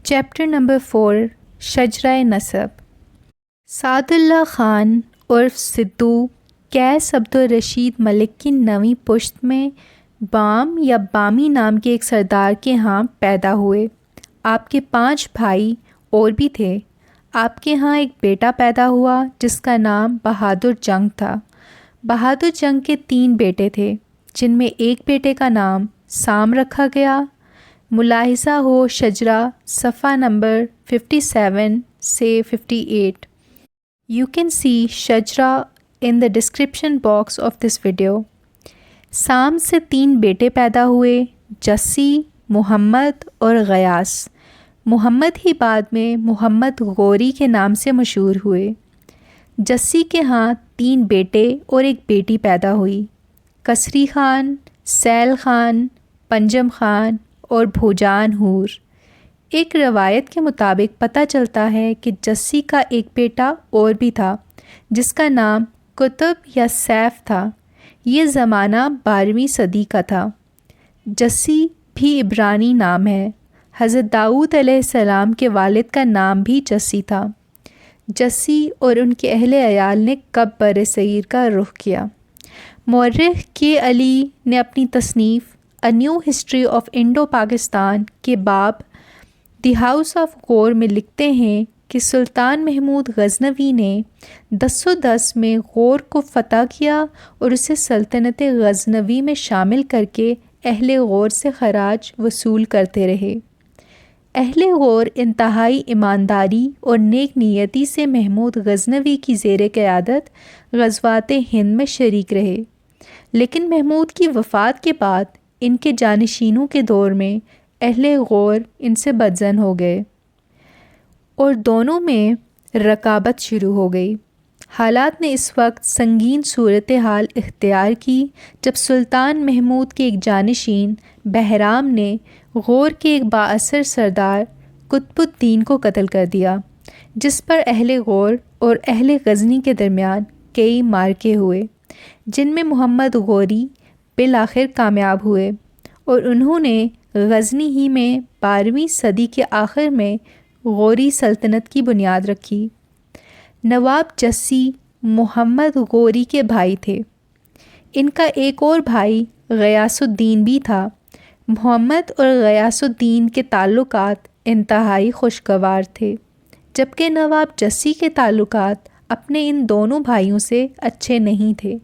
Chapter number 4 شجرۂ نسب۔ سعد اللہ خان عرف سدھو قیس عبدالرشید ملک کی نویں پشت میں بام یا بامی نام کے ایک سردار کے ہاں پیدا ہوئے۔ آپ کے 5 بھائی اور بھی تھے۔ آپ کے ہاں ایک بیٹا پیدا ہوا جس کا نام بہادر جنگ تھا۔ بہادر جنگ کے 3 بیٹے تھے جن میں ایک بیٹے کا نام سام رکھا گیا۔ ملاحظہ ہو شجرہ صفحہ نمبر 57 سے 58۔ You can see شجرہ in the description box of this video۔ سام سے 3 بیٹے پیدا ہوئے، جسی، محمد اور غیاث۔ محمد ہی بعد میں محمد غوری کے نام سے مشہور ہوئے۔ جسی کے ہاں 3 بیٹے اور ایک بیٹی پیدا ہوئی، کسری خان، سیل خان، پنجم خان اور بھوجان حور۔ ایک روایت کے مطابق پتہ چلتا ہے کہ جسی کا ایک بیٹا اور بھی تھا جس کا نام قطب یا سیف تھا۔ یہ زمانہ 12ویں صدی کا تھا۔ جسی بھی عبرانی نام ہے۔ حضرت داؤد علیہ السلام کے والد کا نام بھی جسی تھا۔ جسی اور ان کے اہل عیال نے کب برصغیر کا رخ کیا؟ مورخ کے علی نے اپنی تصنیف A New History of Indo-Pakistan کے باب دی ہاؤس آف غور میں لکھتے ہیں کہ سلطان محمود غزنوی نے 1010 میں غور کو فتح کیا اور اسے سلطنت غزنوی میں شامل کر کے اہل غور سے خراج وصول کرتے رہے۔ اہل غور انتہائی ایمانداری اور نیک نیتی سے محمود غزنوی کی زیر قیادت غزوات ہند میں شریک رہے، لیکن محمود کی وفات کے بعد ان کے جانشینوں کے دور میں اہل غور ان سے بدظن ہو گئے اور دونوں میں رقابت شروع ہو گئی۔ حالات نے اس وقت سنگین صورتحال اختیار کی جب سلطان محمود کے ایک جانشین بہرام نے غور کے ایک بااثر سردار قطب الدین کو قتل کر دیا، جس پر اہل غور اور اہل غزنی کے درمیان کئی معرکے ہوئے جن میں محمد غوری بالآخر کامیاب ہوئے اور انہوں نے غزنی ہی میں 12ویں صدی کے آخر میں غوری سلطنت کی بنیاد رکھی۔ نواب جسی محمد غوری کے بھائی تھے۔ ان کا ایک اور بھائی غیاث الدین بھی تھا۔ محمد اور غیاث الدین کے تعلقات انتہائی خوشگوار تھے، جبکہ نواب جسی کے تعلقات اپنے ان دونوں بھائیوں سے اچھے نہیں تھے۔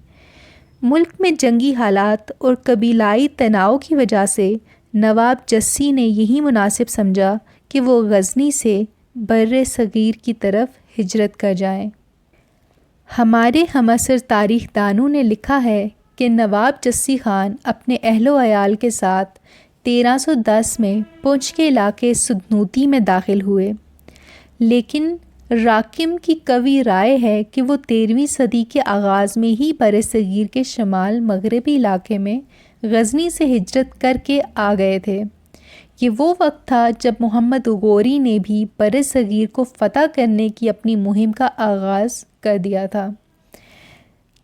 ملک میں جنگی حالات اور قبیلائی تناؤ کی وجہ سے نواب جسی نے یہی مناسب سمجھا کہ وہ غزنی سے بر صغیر کی طرف ہجرت کر جائیں۔ ہمارے ہم عصر تاریخ دانوں نے لکھا ہے کہ نواب جسی خان اپنے اہل و عیال کے ساتھ 1310 میں پونچھ کے علاقے سدنوتی میں داخل ہوئے، لیکن راکم کی قوی رائے ہے کہ وہ 13ویں صدی کے آغاز میں ہی برصغیر کے شمال مغربی علاقے میں غزنی سے ہجرت کر کے آ گئے تھے۔ یہ وہ وقت تھا جب محمد غوری نے بھی برصغیر کو فتح کرنے کی اپنی مہم کا آغاز کر دیا تھا۔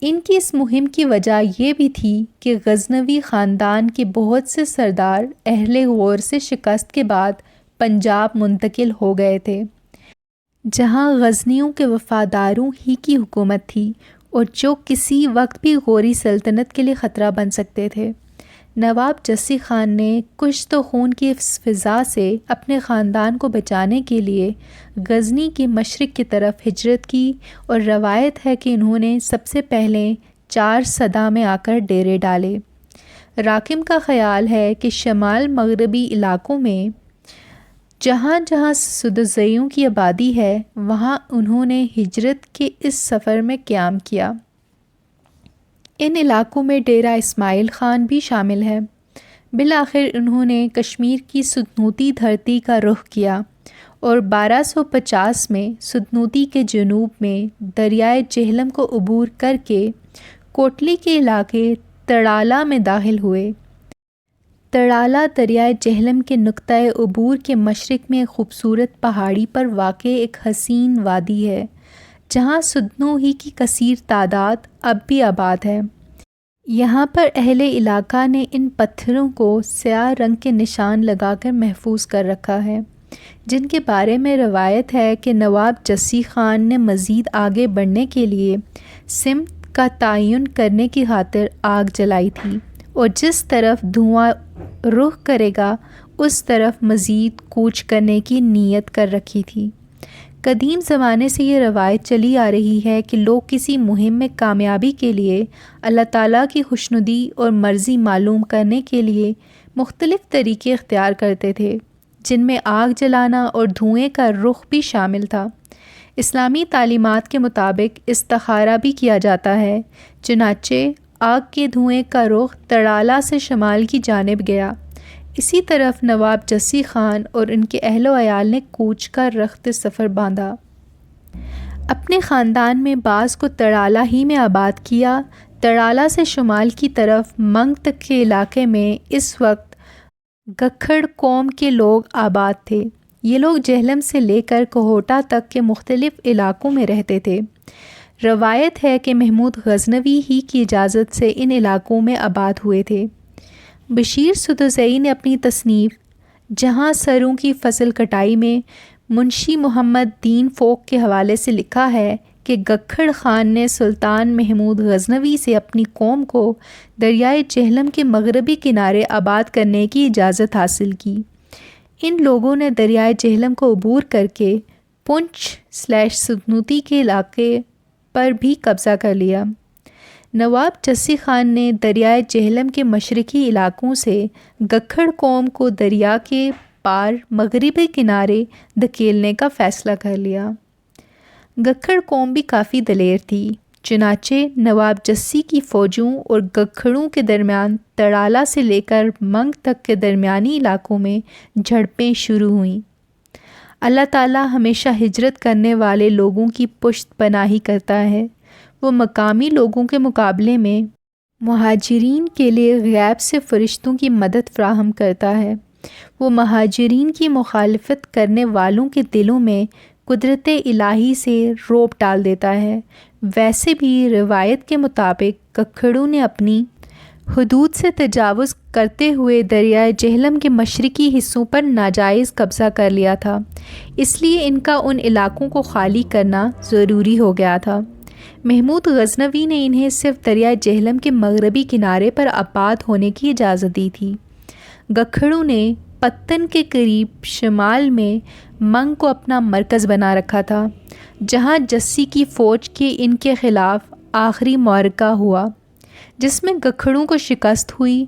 ان کی اس مہم کی وجہ یہ بھی تھی کہ غزنوی خاندان کے بہت سے سردار اہل غور سے شکست کے بعد پنجاب منتقل ہو گئے تھے، جہاں غزنیوں کے وفاداروں ہی کی حکومت تھی اور جو کسی وقت بھی غوری سلطنت کے لیے خطرہ بن سکتے تھے۔ نواب جسی خان نے کشت و خون کی اس فضا سے اپنے خاندان کو بچانے کے لیے غزنی کے مشرق کی طرف ہجرت کی اور روایت ہے کہ انہوں نے سب سے پہلے 4 صدا میں آ کر ڈیرے ڈالے۔ راکم کا خیال ہے کہ شمال مغربی علاقوں میں جہاں جہاں سدوزیوں کی آبادی ہے وہاں انہوں نے ہجرت کے اس سفر میں قیام کیا۔ ان علاقوں میں ڈیرہ اسماعیل خان بھی شامل ہے۔ بالآخر انہوں نے کشمیر کی سدنوتی دھرتی کا رخ کیا اور 1250 میں سدنوتی کے جنوب میں دریائے جہلم کو عبور کر کے کوٹلی کے علاقے تڑالہ میں داخل ہوئے۔ تڑالہ دریائے جہلم کے نقطۂ عبور کے مشرق میں خوبصورت پہاڑی پر واقع ایک حسین وادی ہے جہاں سدنوں ہی کی کثیر تعداد اب بھی آباد ہے۔ یہاں پر اہل علاقہ نے ان پتھروں کو سیاہ رنگ کے نشان لگا کر محفوظ کر رکھا ہے۔ جن کے بارے میں روایت ہے کہ نواب جسی خان نے مزید آگے بڑھنے کے لیے سمت کا تعین کرنے کی خاطر آگ جلائی تھی، اور جس طرف دھواں رخ کرے گا اس طرف مزید کوچ کرنے کی نیت کر رکھی تھی۔ قدیم زمانے سے یہ روایت چلی آ رہی ہے کہ لوگ کسی مہم میں کامیابی کے لیے اللہ تعالیٰ کی خوشنودی اور مرضی معلوم کرنے کے لیے مختلف طریقے اختیار کرتے تھے، جن میں آگ جلانا اور دھوئیں کا رخ بھی شامل تھا۔ اسلامی تعلیمات کے مطابق استخارہ بھی کیا جاتا ہے، چنانچہ آگ کے دھوئیں کا رخ تڑالہ سے شمال کی جانب گیا۔ اسی طرف نواب جسی خان اور ان کے اہل و عیال نے کوچ کا رخت سفر باندھا۔ اپنے خاندان میں بعض کو تڑالہ ہی میں آباد کیا۔ تڑالہ سے شمال کی طرف منگ تک کے علاقے میں اس وقت گکھڑ قوم کے لوگ آباد تھے۔ یہ لوگ جہلم سے لے کر کوہوٹا تک کے مختلف علاقوں میں رہتے تھے۔ روایت ہے کہ محمود غزنوی ہی کی اجازت سے ان علاقوں میں آباد ہوئے تھے۔ بشیر سدوزئی نے اپنی تصنیف جہاں سروں کی فصل کٹائی میں منشی محمد دین فوق کے حوالے سے لکھا ہے کہ گکھڑ خان نے سلطان محمود غزنوی سے اپنی قوم کو دریائے جہلم کے مغربی کنارے آباد کرنے کی اجازت حاصل کی۔ ان لوگوں نے دریائے جہلم کو عبور کر کے پونچھ/سنوتی کے علاقے پر بھی قبضہ کر لیا۔ نواب جسی خان نے دریائے جہلم کے مشرقی علاقوں سے گکھڑ قوم کو دریا کے پار مغربی کنارے دھکیلنے کا فیصلہ کر لیا۔ گکھڑ قوم بھی کافی دلیر تھی، چنانچہ نواب جسی کی فوجوں اور گکھڑوں کے درمیان تڑالہ سے لے کر منگ تک کے درمیانی علاقوں میں جھڑپیں شروع ہوئیں۔ اللہ تعالیٰ ہمیشہ ہجرت کرنے والے لوگوں کی پشت پناہی کرتا ہے۔ وہ مقامی لوگوں کے مقابلے میں مہاجرین کے لیے غیب سے فرشتوں کی مدد فراہم کرتا ہے۔ وہ مہاجرین کی مخالفت کرنے والوں کے دلوں میں قدرت الہی سے رعب ڈال دیتا ہے۔ ویسے بھی روایت کے مطابق گکھڑوں نے اپنی حدود سے تجاوز کرتے ہوئے دریائے جہلم کے مشرقی حصوں پر ناجائز قبضہ کر لیا تھا، اس لیے ان کا ان علاقوں کو خالی کرنا ضروری ہو گیا تھا۔ محمود غزنوی نے انہیں صرف دریائے جہلم کے مغربی کنارے پر آباد ہونے کی اجازت دی تھی۔ گکھڑوں نے پتن کے قریب شمال میں منگ کو اپنا مرکز بنا رکھا تھا، جہاں جسی کی فوج کے ان کے خلاف آخری معرکہ ہوا، جس میں گکھڑوں کو شکست ہوئی۔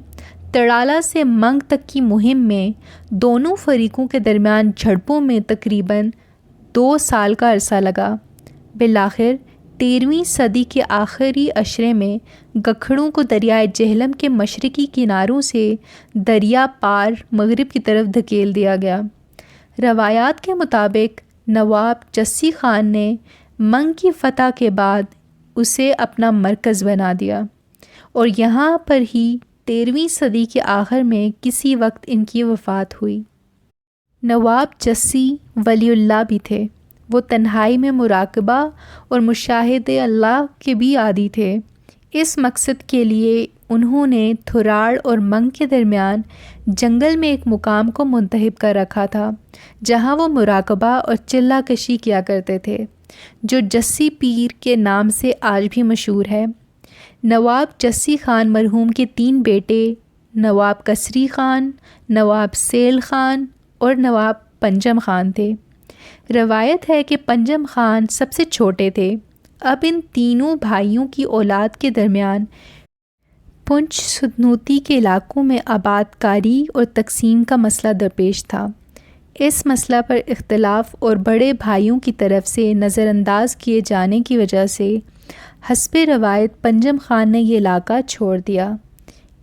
تڑالہ سے منگ تک کی مہم میں دونوں فریقوں کے درمیان جھڑپوں میں تقریباً 2 سال کا عرصہ لگا۔ بالآخر 13ویں صدی کے آخری عشرے میں گکھڑوں کو دریائے جہلم کے مشرقی کناروں سے دریا پار مغرب کی طرف دھکیل دیا گیا۔ روایات کے مطابق نواب جسی خان نے منگ کی فتح کے بعد اسے اپنا مرکز بنا دیا، اور یہاں پر ہی 13ویں صدی کے آخر میں کسی وقت ان کی وفات ہوئی۔ نواب جسی ولی اللہ بھی تھے۔ وہ تنہائی میں مراقبہ اور مشاہدہ اللہ کے بھی عادی تھے۔ اس مقصد کے لیے انہوں نے تھراڑ اور منگ کے درمیان جنگل میں ایک مقام کو منتخب کر رکھا تھا، جہاں وہ مراقبہ اور چلہ کشی کیا کرتے تھے، جو جسی پیر کے نام سے آج بھی مشہور ہے۔ نواب جسی خان مرحوم کے 3 بیٹے نواب کسری خان، نواب سیل خان اور نواب پنجم خان تھے۔ روایت ہے کہ پنجم خان سب سے چھوٹے تھے۔ اب ان تینوں بھائیوں کی اولاد کے درمیان پونچھ سنوتی کے علاقوں میں آباد کاری اور تقسیم کا مسئلہ درپیش تھا۔ اس مسئلہ پر اختلاف اور بڑے بھائیوں کی طرف سے نظر انداز کیے جانے کی وجہ سے حسب روایت پنجم خان نے یہ علاقہ چھوڑ دیا۔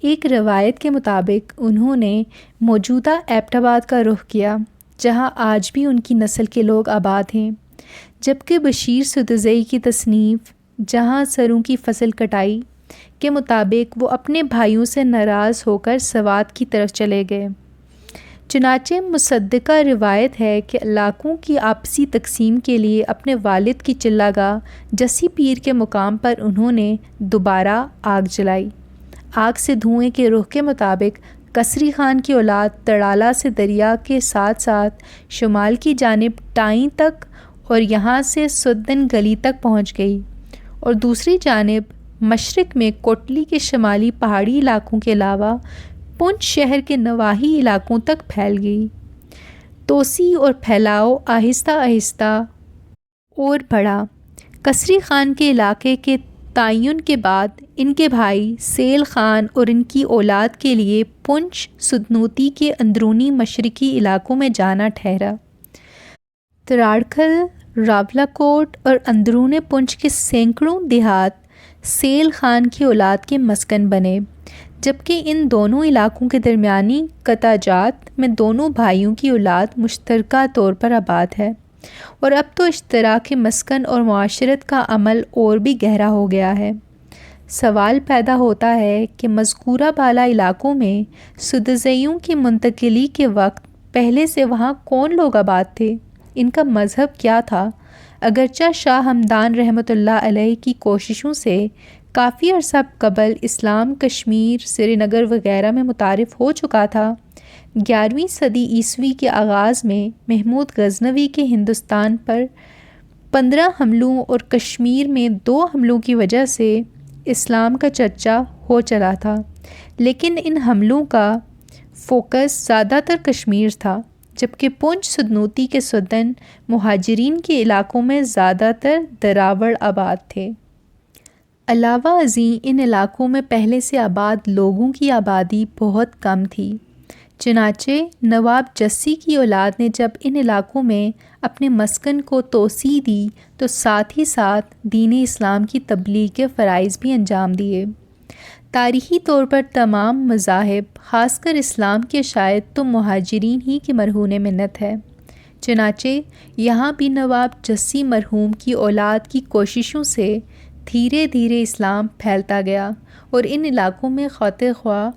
ایک روایت کے مطابق انہوں نے موجودہ ایبٹ آباد کا رخ کیا، جہاں آج بھی ان کی نسل کے لوگ آباد ہیں، جبکہ بشیر سدوزئی کی تصنیف جہاں سروں کی فصل کٹائی کے مطابق وہ اپنے بھائیوں سے ناراض ہو کر سوات کی طرف چلے گئے۔ چنانچہ مصدقہ روایت ہے کہ علاقوں کی آپسی تقسیم کے لیے اپنے والد کی چلہ گاہ جسی پیر کے مقام پر انہوں نے دوبارہ آگ جلائی۔ آگ سے دھوئیں کے رخ کے مطابق کسری خان کی اولاد تڑالہ سے دریا کے ساتھ ساتھ شمال کی جانب ٹائیں تک اور یہاں سے سدن گلی تک پہنچ گئی، اور دوسری جانب مشرق میں کوٹلی کے شمالی پہاڑی علاقوں کے علاوہ پونچھ شہر کے نواحی علاقوں تک پھیل گئی۔ توسیع اور پھیلاؤ آہستہ آہستہ اور بڑھا۔ کسری خان کے علاقے کے تعین کے بعد ان کے بھائی سیل خان اور ان کی اولاد کے لیے پونچھ سدنوتی کے اندرونی مشرقی علاقوں میں جانا ٹھہرا۔ تراڑکھل، راولاکوٹ اور اندرون پونچھ کے سینکڑوں دیہات سیل خان کی اولاد کے مسکن بنے، جبکہ ان دونوں علاقوں کے درمیانی قطع جات میں دونوں بھائیوں کی اولاد مشترکہ طور پر آباد ہے، اور اب تو اشتراک مسکن اور معاشرت کا عمل اور بھی گہرا ہو گیا ہے۔ سوال پیدا ہوتا ہے کہ مذکورہ بالا علاقوں میں سدوزیوں کی منتقلی کے وقت پہلے سے وہاں کون لوگ آباد تھے، ان کا مذہب کیا تھا؟ اگرچہ شاہ ہمدان رحمۃ اللہ علیہ کی کوششوں سے کافی عرصہ قبل اسلام کشمیر، سری نگر وغیرہ میں متعارف ہو چکا تھا، 11ویں صدی عیسوی کے آغاز میں محمود غزنوی کے ہندوستان پر 15 حملوں اور کشمیر میں 2 حملوں کی وجہ سے اسلام کا چرچا ہو چلا تھا، لیکن ان حملوں کا فوکس زیادہ تر کشمیر تھا، جبکہ پونچھ سدنوتی کے سدن مہاجرین کے علاقوں میں زیادہ تر دراوڑ آباد تھے۔ علاوہ ازیں ان علاقوں میں پہلے سے آباد لوگوں کی آبادی بہت کم تھی، چنانچہ نواب جسی کی اولاد نے جب ان علاقوں میں اپنے مسکن کو توسیع دی تو ساتھ ہی ساتھ دین اسلام کی تبلیغ کے فرائض بھی انجام دیے۔ تاریخی طور پر تمام مذاہب، خاص کر اسلام کے شاید تو مہاجرین ہی کی مرہون منت ہے، چنانچہ یہاں بھی نواب جسی مرحوم کی اولاد کی کوششوں سے دھیرے دھیرے اسلام پھیلتا گیا، اور ان علاقوں میں خواہ خواہ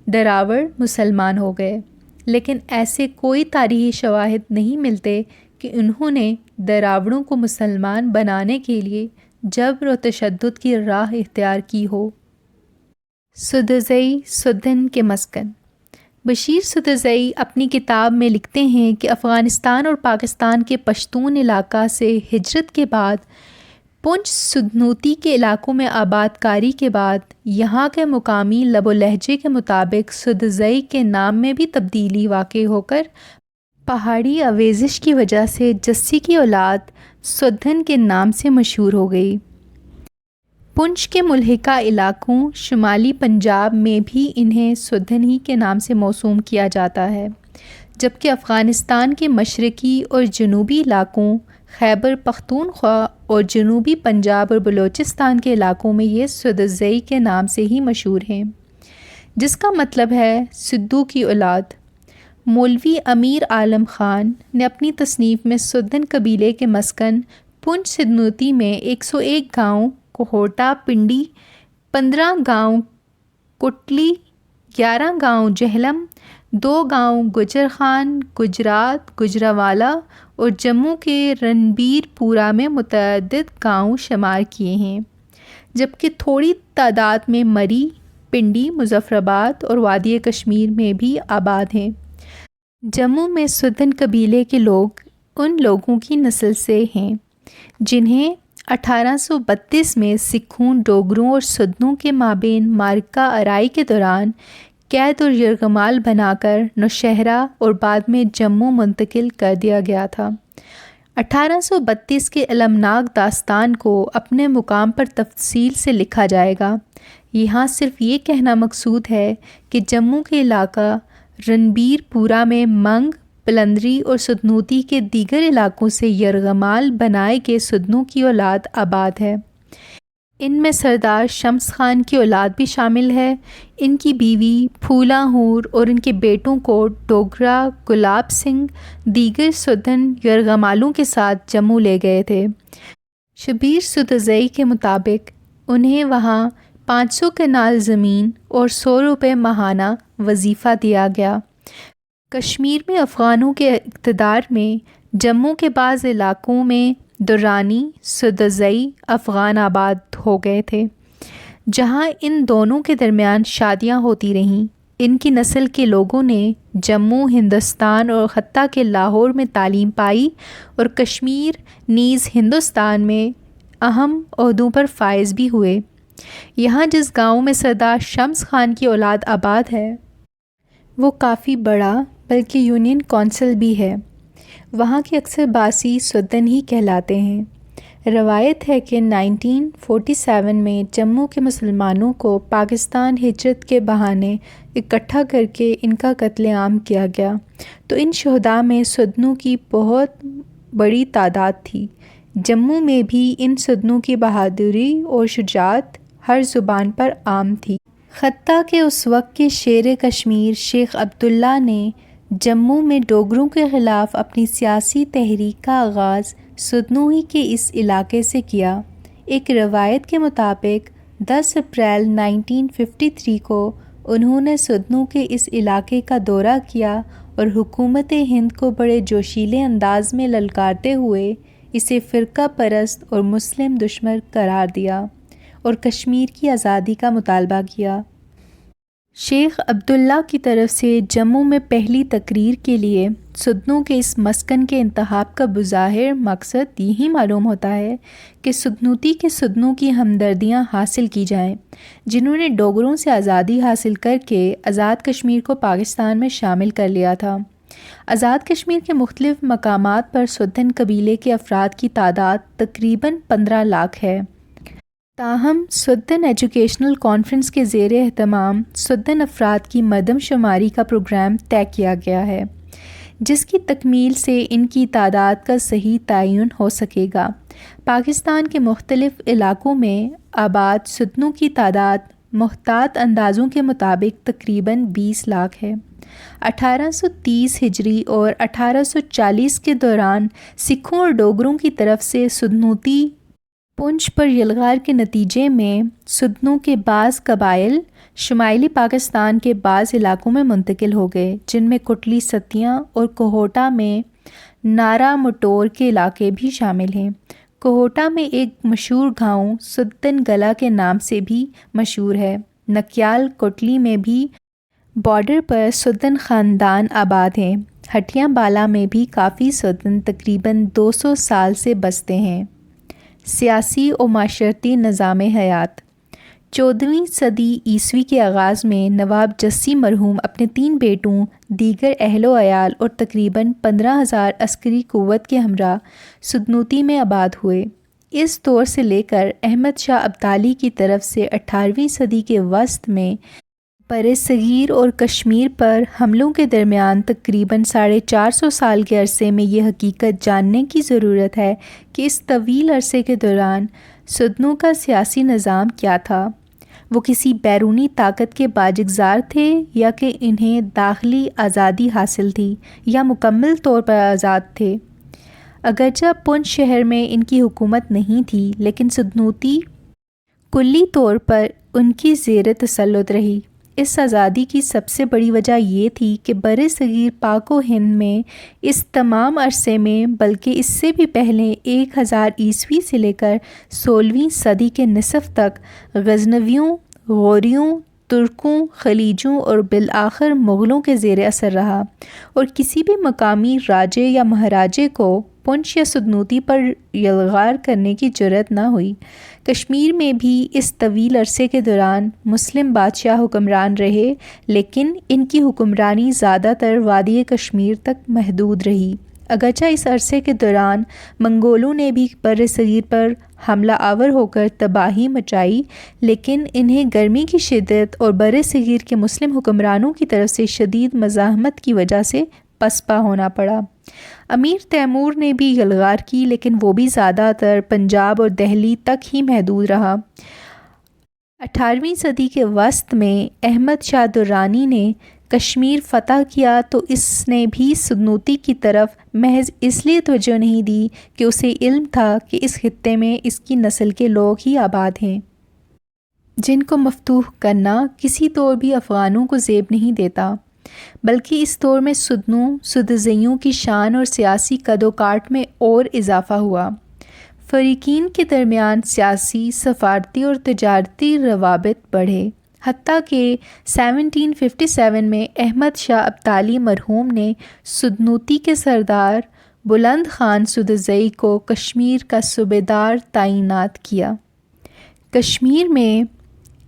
دراوڑ مسلمان ہو گئے، لیکن ایسے کوئی تاریخی شواہد نہیں ملتے کہ انہوں نے دراوڑوں کو مسلمان بنانے کے لیے جبر و تشدد کی راہ اختیار کی ہو۔ سدوزئی سدن کے مسکن۔ بشیر سدوزئی اپنی کتاب میں لکھتے ہیں کہ افغانستان اور پاکستان کے پشتون علاقہ سے ہجرت کے بعد پونچھ سدنوتی کے علاقوں میں آباد کاری کے بعد یہاں کے مقامی لب و لہجے کے مطابق سدوزئی کے نام میں بھی تبدیلی واقع ہو کر پہاڑی آویزش کی وجہ سے جسی کی اولاد سدن کے نام سے مشہور ہو گئی۔ پونچھ کے ملحقہ علاقوں شمالی پنجاب میں بھی انہیں سدن ہی کے نام سے موسوم کیا جاتا ہے، جبکہ افغانستان کے مشرقی اور جنوبی علاقوں خیبر پختونخوا اور جنوبی پنجاب اور بلوچستان کے علاقوں میں یہ سدوزئی کے نام سے ہی مشہور ہیں، جس کا مطلب ہے سدو کی اولاد۔ مولوی امیر عالم خان نے اپنی تصنیف میں سدن قبیلے کے مسکن پونچھ سدنوتی میں 101 گاؤں کوہوٹا پنڈی، 15 گاؤں کوٹلی، 11 گاؤں جہلم، 2 گاؤں گجر خان، گجرات، گجراوالا اور جموں کے رنبیر پورہ میں متعدد گاؤں شمار کیے ہیں، جبکہ تھوڑی تعداد میں مری، پنڈی، مظفرآباد اور وادی کشمیر میں بھی آباد ہیں۔ جموں میں سدن قبیلے کے لوگ ان لوگوں کی نسل سے ہیں جنہیں 1832 میں سکھوں، ڈوگروں اور سدنوں کے مابین معرکہ آرائی کے دوران قید اور یرغمال بنا کر نوشہرہ اور بعد میں جموں منتقل کر دیا گیا تھا۔ 1832 کے المناک داستان کو اپنے مقام پر تفصیل سے لکھا جائے گا، یہاں صرف یہ کہنا مقصود ہے کہ جموں کے علاقہ رنبیر پورہ میں منگ، پلندری اور سدنوتی کے دیگر علاقوں سے یرغمال بنائے گئے سدنوں کی اولاد آباد ہے۔ ان میں سردار شمس خان کی اولاد بھی شامل ہے۔ ان کی بیوی پھولا ہور اور ان کے بیٹوں کو ڈوگرا گلاب سنگھ دیگر سدن یرغمالوں کے ساتھ جموں لے گئے تھے۔ شبیر سدوزئی کے مطابق انہیں وہاں 500 کنال زمین اور 100 روپے ماہانہ وظیفہ دیا گیا۔ کشمیر میں افغانوں کے اقتدار میں جموں کے بعض علاقوں میں درانی، سدوزئی افغان آباد ہو گئے تھے، جہاں ان دونوں کے درمیان شادیاں ہوتی رہیں۔ ان کی نسل کے لوگوں نے جموں، ہندوستان اور حتیٰ کہ لاہور میں تعلیم پائی اور کشمیر نیز ہندوستان میں اہم عہدوں پر فائز بھی ہوئے۔ یہاں جس گاؤں میں سردار شمس خان کی اولاد آباد ہے وہ کافی بڑا بلکہ یونین کونسل بھی ہے۔ وہاں کے اکثر باسی سدن ہی کہلاتے ہیں۔ روایت ہے کہ 1947 میں جموں کے مسلمانوں کو پاکستان ہجرت کے بہانے اکٹھا کر کے ان کا قتل عام کیا گیا، تو ان شہداء میں سدنوں کی بہت بڑی تعداد تھی۔ جموں میں بھی ان سدنوں کی بہادری اور شجاعت ہر زبان پر عام تھی، حتیٰ کہ اس وقت کے شیر کشمیر شیخ عبداللہ نے جموں میں ڈوگروں کے خلاف اپنی سیاسی تحریک کا آغاز سدنوں ہی کے اس علاقے سے کیا۔ ایک روایت کے مطابق 10 اپریل 1953 کو انہوں نے سدنوں کے اس علاقے کا دورہ کیا اور حکومت ہند کو بڑے جوشیلے انداز میں للکارتے ہوئے اسے فرقہ پرست اور مسلم دشمن قرار دیا اور کشمیر کی آزادی کا مطالبہ کیا۔ شیخ عبداللہ کی طرف سے جموں میں پہلی تقریر کے لیے سدنوں کے اس مسکن کے انتخاب کا بظاہر مقصد یہی معلوم ہوتا ہے کہ سدنوتی کے سدنوں کی ہمدردیاں حاصل کی جائیں، جنہوں نے ڈوگروں سے آزادی حاصل کر کے آزاد کشمیر کو پاکستان میں شامل کر لیا تھا۔ آزاد کشمیر کے مختلف مقامات پر سدن قبیلے کے افراد کی تعداد تقریباً 15 لاکھ ہے۔ تاہم سدن ایجوکیشنل کانفرنس کے زیر اہتمام سدن افراد کی مردم شماری کا پروگرام طے کیا گیا ہے، جس کی تکمیل سے ان کی تعداد کا صحیح تعین ہو سکے گا۔ پاکستان کے مختلف علاقوں میں آباد سدنوں کی تعداد محتاط اندازوں کے مطابق تقریباً 20 لاکھ ہے۔ 1830 ہجری اور 1840 کے دوران سکھوں اور ڈوگروں کی طرف سے سدنوتی پنچ پر یلغار کے نتیجے میں سدنوں کے بعض قبائل شمالی پاکستان کے بعض علاقوں میں منتقل ہو گئے، جن میں کٹلی ستیاں اور کوہوٹا میں نارا مٹور کے علاقے بھی شامل ہیں۔ کوہوٹا میں ایک مشہور گاؤں سدن گلا کے نام سے بھی مشہور ہے۔ نکیال کوٹلی میں بھی بارڈر پر سدن خاندان آباد ہیں۔ ہٹیاں بالا میں بھی کافی سدن تقریباً 200 سال سے بستے ہیں۔ سیاسی و معاشرتی نظام حیات 14ویں صدی عیسوی کے آغاز میں نواب جسی مرحوم اپنے 3 بیٹوں، دیگر اہل و عیال اور تقریباً 15,000 عسکری قوت کے ہمراہ سدنوتی میں آباد ہوئے۔ اس دور سے لے کر احمد شاہ ابدالی کی طرف سے 18ویں صدی کے وسط میں برصغیر اور کشمیر پر حملوں کے درمیان تقریباً 450 سال کے عرصے میں یہ حقیقت جاننے کی ضرورت ہے کہ اس طویل عرصے کے دوران سدنوں کا سیاسی نظام کیا تھا۔ وہ کسی بیرونی طاقت کے باجگزار تھے یا کہ انہیں داخلی آزادی حاصل تھی یا مکمل طور پر آزاد تھے۔ اگرچہ پونچھ شہر میں ان کی حکومت نہیں تھی، لیکن سدنوتی کلی طور پر ان کی زیر تسلط رہی۔ اس آزادی کی سب سے بڑی وجہ یہ تھی کہ برصغیر پاک و ہند میں اس تمام عرصے میں بلکہ اس سے بھی پہلے 1000 عیسوی سے لے کر 16ویں صدی کے نصف تک غزنویوں، غوریوں، ترکوں، خلیجوں اور بالآخر مغلوں کے زیر اثر رہا، اور کسی بھی مقامی راجے یا مہاراجے کو پونچھ یا سدنوتی پر یلغار کرنے کی جرأت نہ ہوئی۔ کشمیر میں بھی اس طویل عرصے کے دوران مسلم بادشاہ حکمران رہے، لیکن ان کی حکمرانی زیادہ تر وادی کشمیر تک محدود رہی۔ اگرچہ اس عرصے کے دوران منگولوں نے بھی برصغیر پر حملہ آور ہو کر تباہی مچائی، لیکن انہیں گرمی کی شدت اور برصغیر کے مسلم حکمرانوں کی طرف سے شدید مزاحمت کی وجہ سے پسپا ہونا پڑا۔ امیر تیمور نے بھی یلغار کی، لیکن وہ بھی زیادہ تر پنجاب اور دہلی تک ہی محدود رہا۔ 18ویں صدی کے وسط میں احمد شاہ درانی نے کشمیر فتح کیا تو اس نے بھی سدنوتی کی طرف محض اس لیے توجہ نہیں دی کہ اسے علم تھا کہ اس خطے میں اس کی نسل کے لوگ ہی آباد ہیں، جن کو مفتوح کرنا کسی طور بھی افغانوں کو زیب نہیں دیتا، بلکہ اس دور میں سدنوں سدزیوں کی شان اور سیاسی قد و کاٹ میں اور اضافہ ہوا۔ فریقین کے درمیان سیاسی، سفارتی اور تجارتی روابط بڑھے۔ حتیٰ کہ 1757 میں احمد شاہ ابدالی مرحوم نے سدنوتی کے سردار بلند خان سدوزئی کو کشمیر کا صوبیدار تعینات کیا۔ کشمیر میں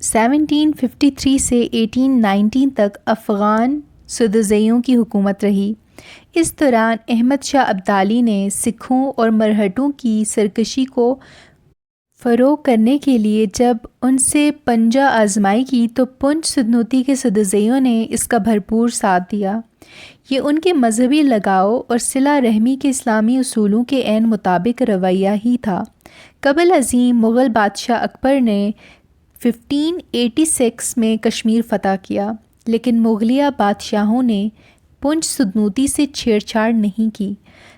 1753 سے 1819 تک افغان سدوزیوں کی حکومت رہی۔ اس دوران احمد شاہ ابدالی نے سکھوں اور مرہٹوں کی سرکشی کو فروغ کرنے کے لیے جب ان سے پنجہ آزمائی کی تو پنچ سدنوتی کے سدوزیوں نے اس کا بھرپور ساتھ دیا۔ یہ ان کے مذہبی لگاؤ اور صلہ رحمی کے اسلامی اصولوں کے عین مطابق رویہ ہی تھا۔ قبل ازیں مغل بادشاہ اکبر نے 1586 میں کشمیر فتح کیا، لیکن مغلیہ بادشاہوں نے پنچ سدنوتی سے چھیڑ چھاڑ نہیں کی۔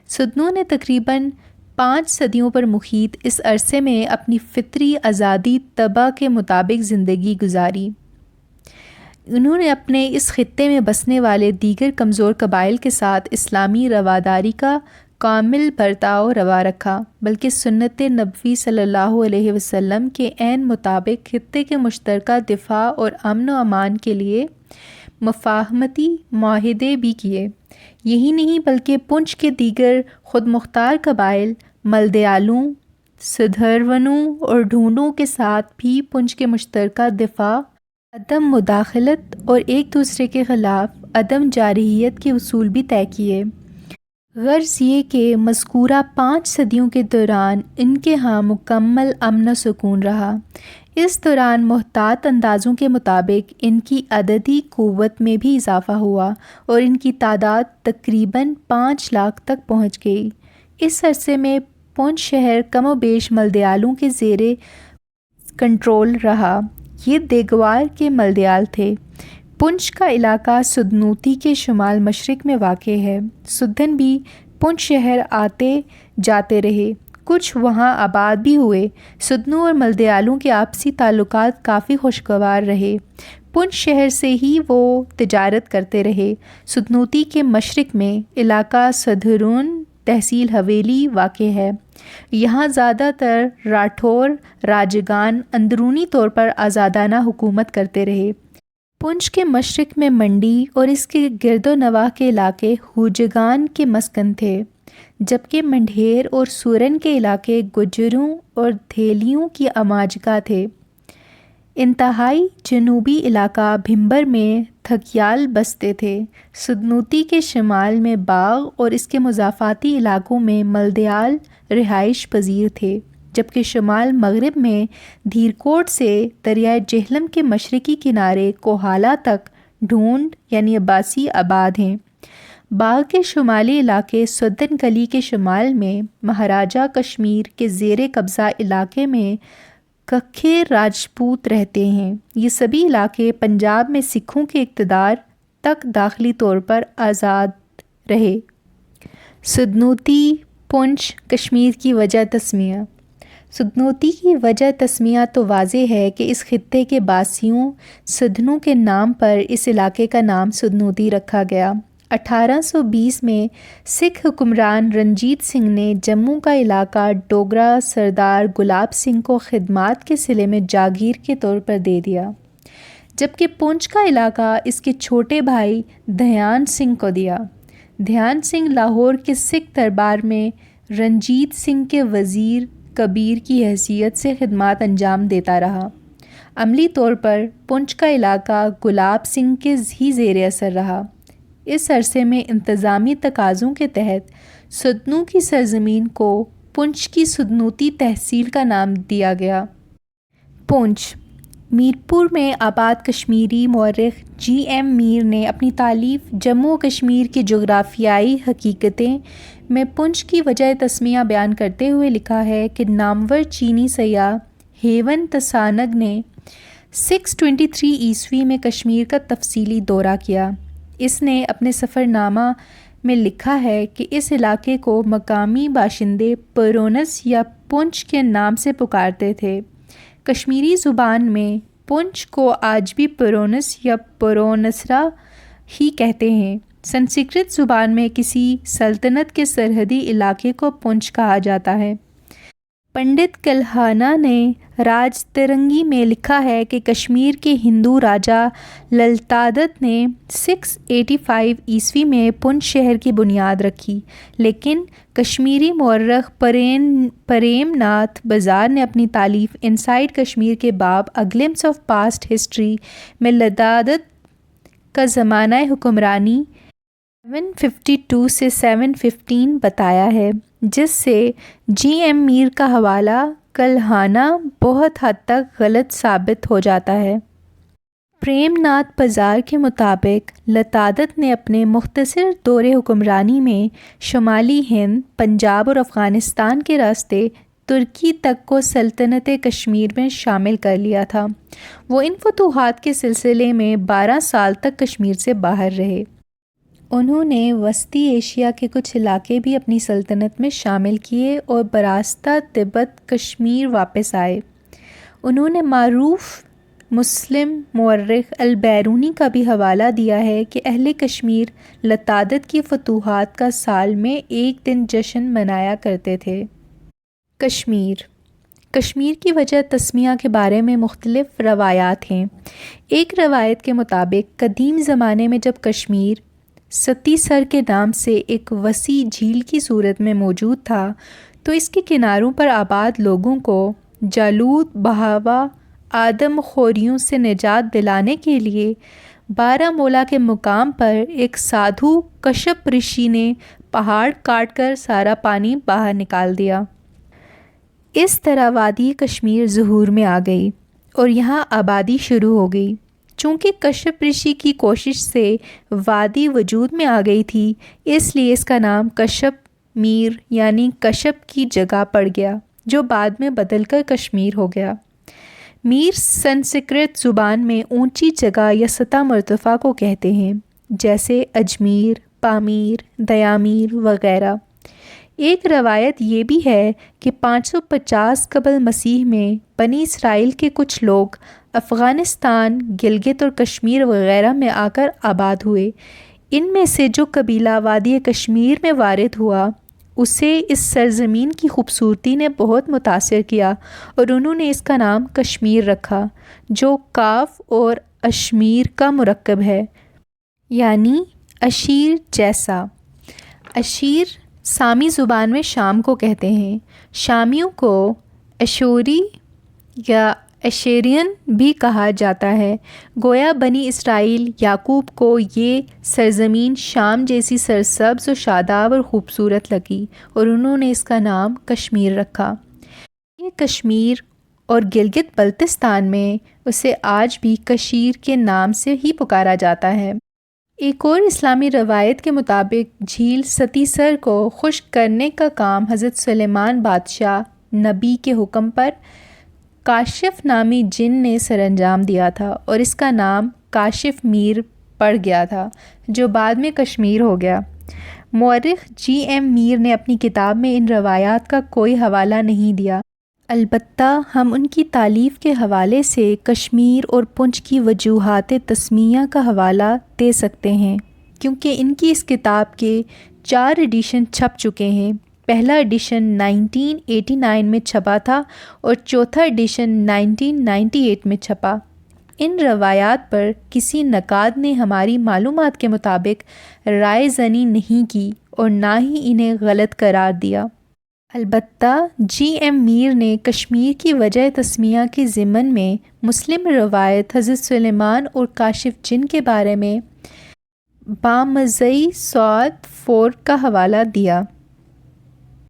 سدنوں نے تقریباً 5 صدیوں پر محیط اس عرصے میں اپنی فطری آزادی طبع کے مطابق زندگی گزاری۔ انہوں نے اپنے اس خطے میں بسنے والے دیگر کمزور قبائل کے ساتھ اسلامی رواداری کا کامل برتاؤ روا رکھا، بلکہ سنت نبوی صلی اللہ علیہ وسلم کے عین مطابق خطے کے مشترکہ دفاع اور امن و امان کے لیے مفاہمتی معاہدے بھی کیے۔ یہی نہیں بلکہ پنچ کے دیگر خود مختار قبائل ملدیالوں، سدھرونوں اور ڈھونڈوں کے ساتھ بھی پنچ کے مشترکہ دفاع، عدم مداخلت اور ایک دوسرے کے خلاف عدم جارحیت کے اصول بھی طے کیے۔ غرض یہ کہ مذکورہ 5 صدیوں کے دوران ان کے ہاں مکمل امن و سکون رہا۔ اس دوران محتاط اندازوں کے مطابق ان کی عددی قوت میں بھی اضافہ ہوا اور ان کی تعداد تقریباً 5 لاکھ تک پہنچ گئی۔ اس عرصے میں پونچھ شہر کم و بیش ملدیالوں کے زیر کنٹرول رہا۔ یہ دیگوار کے ملدیال تھے۔ پونچھ کا علاقہ سدنوتی کے شمال مشرق میں واقع ہے۔ سدھن بھی پونچھ شہر آتے جاتے رہے، کچھ وہاں آباد بھی ہوئے۔ سدنوں اور ملدیالوں کے آپسی تعلقات کافی خوشگوار رہے۔ پونچھ شہر سے ہی وہ تجارت کرتے رہے۔ سدنوتی کے مشرق میں علاقہ سدھرون تحصیل حویلی واقع ہے۔ یہاں زیادہ تر راٹھور راجگان اندرونی طور پر آزادانہ حکومت کرتے رہے۔ پونچھ کے مشرق میں منڈی اور اس کے گرد و نواح کے علاقے ہوجگان کے مسکن تھے، جبکہ منڈھیر اور سورن کے علاقے گجروں اور دھیلیوں کی اماجگاہ تھے۔ انتہائی جنوبی علاقہ بھمبر میں تھکیال بستے تھے۔ سدنوتی کے شمال میں باغ اور اس کے مضافاتی علاقوں میں ملدیال رہائش پذیر تھے، جبکہ شمال مغرب میں دھیرکوٹ سے دریائے جہلم کے مشرقی کنارے کوہالہ تک ڈھونڈ یعنی عباسی آباد ہیں۔ باغ کے شمالی علاقے سدن گلی کے شمال میں مہاراجہ کشمیر کے زیر قبضہ علاقے میں ککھے راجپوت رہتے ہیں۔ یہ سبھی علاقے پنجاب میں سکھوں کے اقتدار تک داخلی طور پر آزاد رہے۔ سدنوتی پونچھ کشمیر کی وجہ تسمیہ۔ سدنوتی کی وجہ تسمیہ تو واضح ہے کہ اس خطے کے باسیوں سدھنوں کے نام پر اس علاقے کا نام سدنوتی رکھا گیا۔ 1820 میں سکھ حکمران رنجیت سنگھ نے جموں کا علاقہ ڈوگرا سردار گلاب سنگھ کو خدمات کے صلے میں جاگیر کے طور پر دے دیا، جبکہ پونچھ کا علاقہ اس کے چھوٹے بھائی دھیان سنگھ کو دیا۔ دھیان سنگھ لاہور کے سکھ دربار میں رنجیت سنگھ کے وزیر کبیر کی حیثیت سے خدمات انجام دیتا رہا۔ عملی طور پر پونچھ کا علاقہ گلاب سنگھ کے ہی زیر اثر رہا۔ اس عرصے میں انتظامی تقاضوں کے تحت سدنوں کی سرزمین کو پونچھ کی سدنوتی تحصیل کا نام دیا گیا۔ پونچھ میرپور میں آباد کشمیری مورخ جی ایم میر نے اپنی تالیف جموں و کشمیر کی جغرافیائی حقیقتیں میں پونچھ کی وجہ تسمیہ بیان کرتے ہوئے لکھا ہے کہ نامور چینی سیاح ہیون تسانگ نے 623 عیسوی میں کشمیر کا تفصیلی دورہ کیا۔ اس نے اپنے سفر نامہ میں لکھا ہے کہ اس علاقے کو مقامی باشندے پرونس یا پونچھ کے نام سے پکارتے تھے۔ کشمیری زبان میں پونچھ کو آج بھی پرونس یا پرونسرا ہی کہتے ہیں۔ سنسکرت زبان میں کسی سلطنت کے سرحدی علاقے کو پونچھ کہا جاتا ہے۔ پنڈت کلہانہ نے راج ترنگی میں لکھا ہے کہ کشمیر کے ہندو راجا للتادت نے 685 عیسوی میں پونچھ شہر کی بنیاد رکھی، لیکن کشمیری مورخ پریم ناتھ بزار نے اپنی تالیف انسائیڈ کشمیر کے باب اے گلمپس آف پاسٹ ہسٹری میں للتادت کا زمانہ حکمرانی 752 سے 715 بتایا ہے، جس سے جی ایم میر کا حوالہ کلہانہ بہت حد تک غلط ثابت ہو جاتا ہے۔ پریم ناتھ بزار کے مطابق للتادت نے اپنے مختصر دور حکمرانی میں شمالی ہند، پنجاب اور افغانستان کے راستے ترکی تک کو سلطنت کشمیر میں شامل کر لیا تھا۔ وہ ان فتوحات کے سلسلے میں 12 سال تک کشمیر سے باہر رہے۔ انہوں نے وسطی ایشیا کے کچھ علاقے بھی اپنی سلطنت میں شامل کیے اور براستہ تبت کشمیر واپس آئے۔ انہوں نے معروف مسلم مورخ البیرونی کا بھی حوالہ دیا ہے کہ اہل کشمیر للتادت کی فتوحات کا سال میں ایک دن جشن منایا کرتے تھے۔ کشمیر کی وجہ تسمیہ کے بارے میں مختلف روایات ہیں۔ ایک روایت کے مطابق قدیم زمانے میں جب کشمیر ستی سر کے نام سے ایک وسیع جھیل کی صورت میں موجود تھا تو اس کے کناروں پر آباد لوگوں کو جالود بہاوا آدم خوریوں سے نجات دلانے کے لیے بارہمولہ کے مقام پر ایک سادھو کشپ رشی نے پہاڑ کاٹ کر سارا پانی باہر نکال دیا۔ اس طرح وادی کشمیر ظہور میں آ گئی اور یہاں آبادی شروع ہو گئی۔ چونکہ کشپ رشی کی کوشش سے وادی وجود میں آ گئی تھی، اس لیے اس کا نام کشپ میر یعنی کشپ کی جگہ پڑ گیا، جو بعد میں بدل کر کشمیر ہو گیا۔ میر سنسکرت زبان میں اونچی جگہ یا سطح مرتفع کو کہتے ہیں، جیسے اجمیر، پامیر، دیامیر وغیرہ۔ ایک روایت یہ بھی ہے کہ 550 قبل مسیح میں بنی اسرائیل کے کچھ لوگ افغانستان، گلگت اور کشمیر وغیرہ میں آ کر آباد ہوئے۔ ان میں سے جو قبیلہ وادی کشمیر میں وارد ہوا اسے اس سرزمین کی خوبصورتی نے بہت متاثر کیا اور انہوں نے اس کا نام کشمیر رکھا، جو کاف اور اشمیر کا مرکب ہے، یعنی اشیر جیسا۔ اشیر سامی زبان میں شام کو کہتے ہیں۔ شامیوں کو اشوری یا ایشیرین بھی کہا جاتا ہے۔ گویا بنی اسرائیل یعقوب کو یہ سرزمین شام جیسی سرسبز و شاداب اور خوبصورت لگی اور انہوں نے اس کا نام کشمیر رکھا۔ یہ کشمیر اور گلگت بلتستان میں اسے آج بھی کشیر کے نام سے ہی پکارا جاتا ہے۔ ایک اور اسلامی روایت کے مطابق جھیل ستی سر کو خشک کرنے کا کام حضرت سلیمان بادشاہ نبی کے حکم پر کاشف نامی جن نے سر انجام دیا تھا اور اس کا نام کاشف میر پڑ گیا تھا، جو بعد میں کشمیر ہو گیا۔ مورخ جی ایم میر نے اپنی کتاب میں ان روایات کا کوئی حوالہ نہیں دیا، البتہ ہم ان کی تالیف کے حوالے سے کشمیر اور پونچھ کی وجوہات تسمیہ کا حوالہ دے سکتے ہیں، کیونکہ ان کی اس کتاب کے 4 ایڈیشن چھپ چکے ہیں۔ پہلا ایڈیشن 1989 میں چھپا تھا اور چوتھا ایڈیشن 1998 میں چھپا۔ ان روایات پر کسی نقاد نے ہماری معلومات کے مطابق رائے زنی نہیں کی اور نہ ہی انہیں غلط قرار دیا۔ البتہ جی ایم میر نے کشمیر کی وجہ تسمیہ کے ضمن میں مسلم روایت حضرت سلیمان اور کاشف جن کے بارے میں بامزئی سعود فور کا حوالہ دیا۔